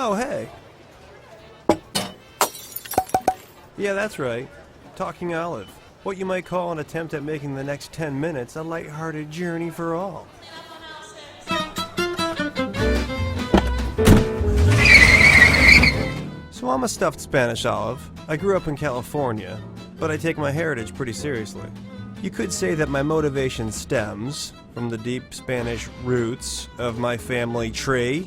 Oh, hey. Yeah, that's right. Talking Olive. What you might call an attempt at making the next 10 minutes a lighthearted journey for all. So I'm a stuffed Spanish olive. I grew up in California, but I take my heritage pretty seriously. You could say that my motivation stems from the deep Spanish roots of my family tree.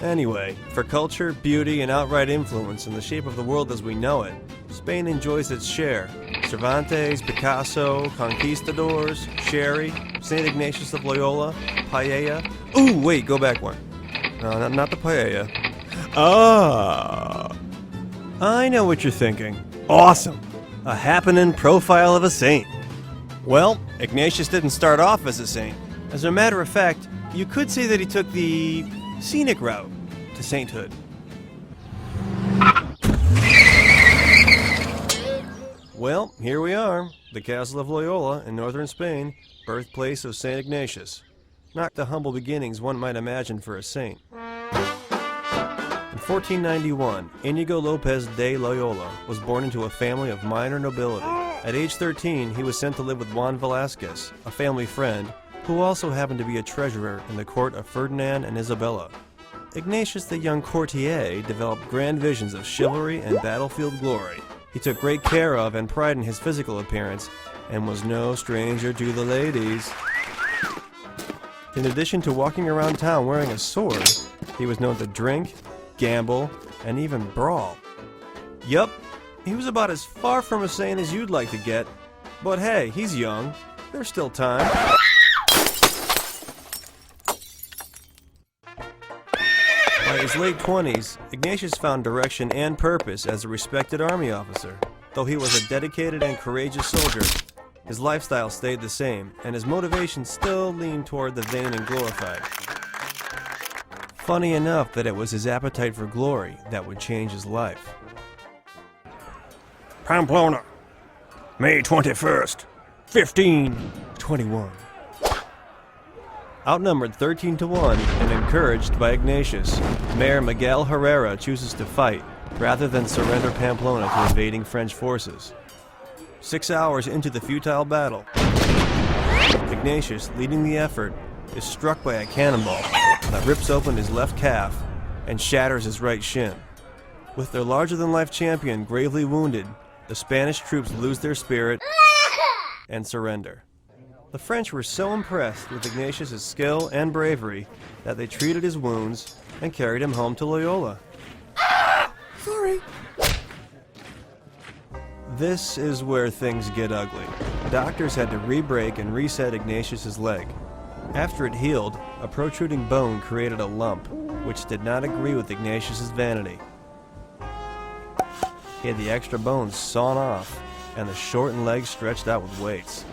Anyway, for culture, beauty, and outright influence in the shape of the world as we know it, Spain enjoys its share. Cervantes, Picasso, conquistadors, Sherry, St. Ignatius of Loyola, paella. Ooh, wait, go back one. No, not the paella. Ah, I know what you're thinking. Awesome! A happening profile of a saint. Well, Ignatius didn't start off as a saint. As a matter of fact, you could say that he took the scenic route to sainthood. Well, here we are, the castle of Loyola in northern Spain, birthplace of St. Ignatius. Not the humble beginnings one might imagine for a saint. In 1491, Inigo Lopez de Loyola was born into a family of minor nobility. At age 13, he was sent to live with Juan Velázquez, a family friend, who also happened to be a treasurer in the court of Ferdinand and Isabella. Ignatius the young courtier developed grand visions of chivalry and battlefield glory. He took great care of and pride in his physical appearance, and was no stranger to the ladies. In addition to walking around town wearing a sword, he was known to drink, gamble, and even brawl. Yup, he was about as far from a saint as you'd like to get, but hey, he's young. There's still time. By his late 20s, Ignatius found direction and purpose as a respected army officer. Though he was a dedicated and courageous soldier, his lifestyle stayed the same, and his motivation still leaned toward the vain and glorified. Funny enough that it was his appetite for glory that would change his life. Pamplona, May 21st, 1521. Outnumbered 13-1 and encouraged by Ignatius, Mayor Miguel Herrera chooses to fight rather than surrender Pamplona to invading French forces. 6 hours into the futile battle, Ignatius, leading the effort, is struck by a cannonball that rips open his left calf and shatters his right shin. With their larger-than-life champion gravely wounded, the Spanish troops lose their spirit and surrender. The French were so impressed with Ignatius' skill and bravery that they treated his wounds and carried him home to Loyola. Sorry. This is where things get ugly. Doctors had to re-break and reset Ignatius' leg. After it healed, a protruding bone created a lump, which did not agree with Ignatius' vanity. He had the extra bones sawn off, and the shortened legs stretched out with weights.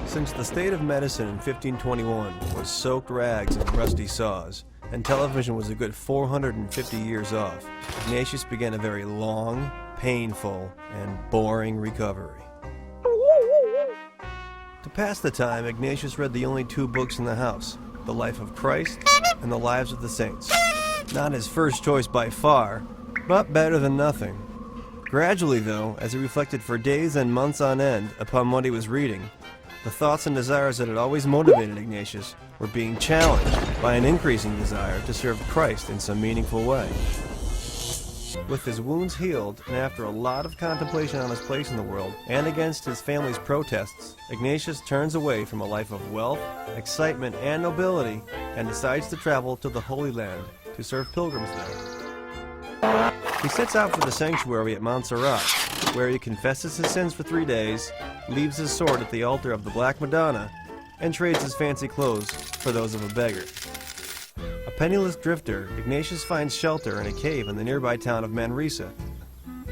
Since the state of medicine in 1521 was soaked rags and rusty saws, and television was a good 450 years off, Ignatius began a very long, painful, and boring recovery. To pass the time, Ignatius read the only 2 books in the house, The Life of Christ and The Lives of the Saints. Not his first choice by far, but better than nothing. Gradually, though, as he reflected for days and months on end upon what he was reading, the thoughts and desires that had always motivated Ignatius were being challenged by an increasing desire to serve Christ in some meaningful way. With his wounds healed, and after a lot of contemplation on his place in the world, and against his family's protests, Ignatius turns away from a life of wealth, excitement, and nobility, and decides to travel to the Holy Land to serve pilgrims there. He sets out for the sanctuary at Montserrat, where he confesses his sins for 3 days, leaves his sword at the altar of the Black Madonna, and trades his fancy clothes for those of a beggar. A penniless drifter, Ignatius finds shelter in a cave in the nearby town of Manresa.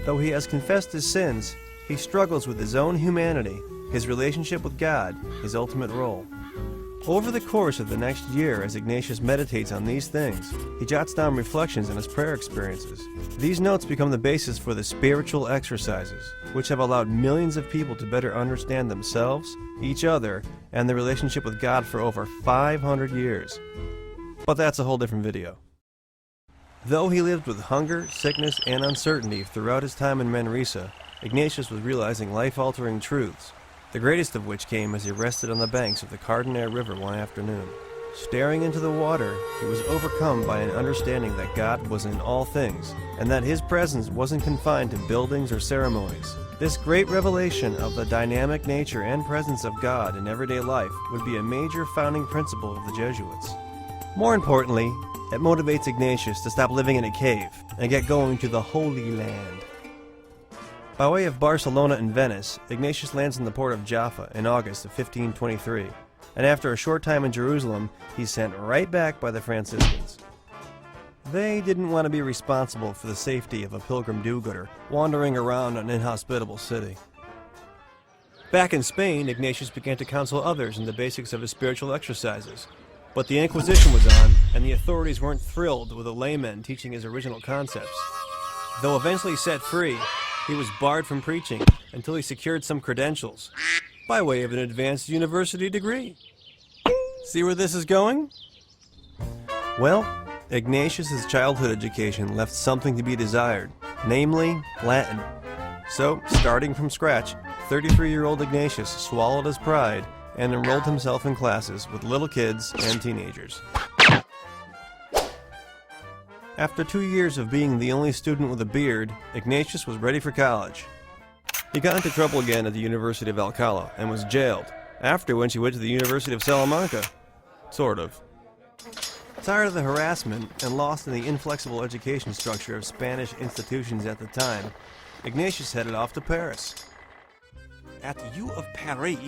Though he has confessed his sins, he struggles with his own humanity, his relationship with God, his ultimate role. Over the course of the next year, as Ignatius meditates on these things, he jots down reflections on his prayer experiences. These notes become the basis for the spiritual exercises, which have allowed millions of people to better understand themselves, each other, and their relationship with God for over 500 years. But that's a whole different video. Though he lived with hunger, sickness, and uncertainty throughout his time in Manresa, Ignatius was realizing life-altering truths, the greatest of which came as he rested on the banks of the Cardinal River one afternoon. Staring into the water, he was overcome by an understanding that God was in all things, and that his presence wasn't confined to buildings or ceremonies. This great revelation of the dynamic nature and presence of God in everyday life would be a major founding principle of the Jesuits. More importantly, it motivates Ignatius to stop living in a cave and get going to the Holy Land. By way of Barcelona and Venice, Ignatius lands in the port of Jaffa in August of 1523. And after a short time in Jerusalem, he's sent right back by the Franciscans. They didn't want to be responsible for the safety of a pilgrim do-gooder wandering around an inhospitable city. Back in Spain, Ignatius began to counsel others in the basics of his spiritual exercises. But the Inquisition was on, and the authorities weren't thrilled with a layman teaching his original concepts. Though eventually set free, he was barred from preaching until he secured some credentials, by way of an advanced university degree. See where this is going? Well, Ignatius's childhood education left something to be desired, namely Latin. So, starting from scratch, 33-year-old Ignatius swallowed his pride and enrolled himself in classes with little kids and teenagers. After 2 years of being the only student with a beard, Ignatius was ready for college. He got into trouble again at the University of Alcala and was jailed, after which he went to the University of Salamanca. Sort of. Tired of the harassment and lost in the inflexible education structure of Spanish institutions at the time, Ignatius headed off to Paris. At the U of Paris,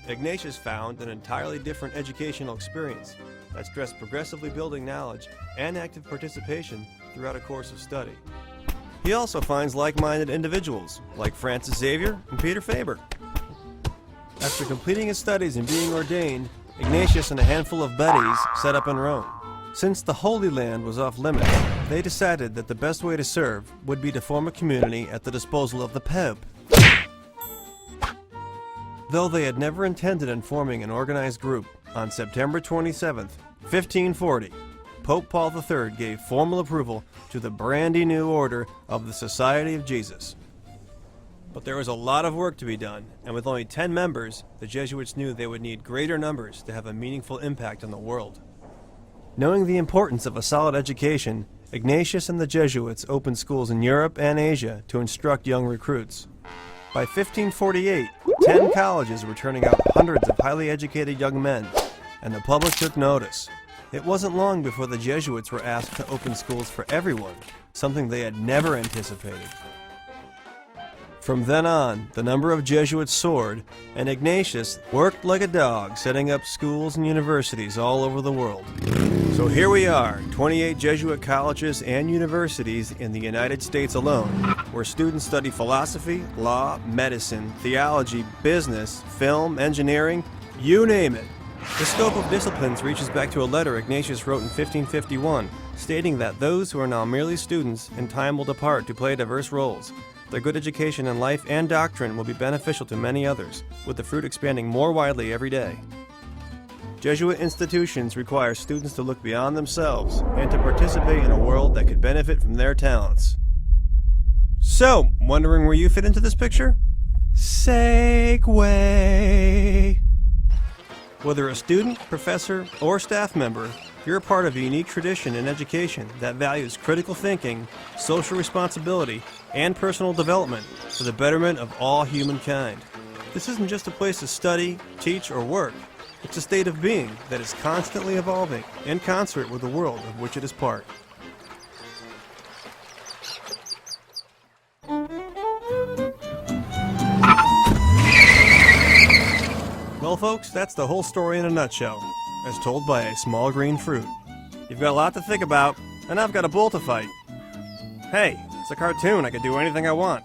Ignatius found an entirely different educational experience that stressed progressively building knowledge and active participation throughout a course of study. He also finds like-minded individuals, like Francis Xavier and Peter Faber. After completing his studies and being ordained, Ignatius and a handful of buddies set up in Rome. Since the Holy Land was off limits, they decided that the best way to serve would be to form a community at the disposal of the Pope. Though they had never intended on forming an organized group, on September 27, 1540, Pope Paul III gave formal approval to the brandy new order of the Society of Jesus. But there was a lot of work to be done, and with only 10 members, the Jesuits knew they would need greater numbers to have a meaningful impact on the world. Knowing the importance of a solid education, Ignatius and the Jesuits opened schools in Europe and Asia to instruct young recruits. By 1548, 10 colleges were turning out hundreds of highly educated young men, and the public took notice. It wasn't long before the Jesuits were asked to open schools for everyone, something they had never anticipated. From then on, the number of Jesuits soared, and Ignatius worked like a dog setting up schools and universities all over the world. So here we are, 28 Jesuit colleges and universities in the United States alone, where students study philosophy, law, medicine, theology, business, film, engineering, you name it. The scope of disciplines reaches back to a letter Ignatius wrote in 1551, stating that those who are now merely students in time will depart to play diverse roles. Their good education in life and doctrine will be beneficial to many others, with the fruit expanding more widely every day. Jesuit institutions require students to look beyond themselves and to participate in a world that could benefit from their talents. So, wondering where you fit into this picture? Segue! Whether a student, professor, or staff member, you're a part of a unique tradition in education that values critical thinking, social responsibility, and personal development for the betterment of all humankind. This isn't just a place to study, teach, or work. It's a state of being that is constantly evolving in concert with the world of which it is part. Well, folks, that's the whole story in a nutshell, as told by a small green fruit. You've got a lot to think about, and I've got a bull to fight. Hey, it's a cartoon. I can do anything I want.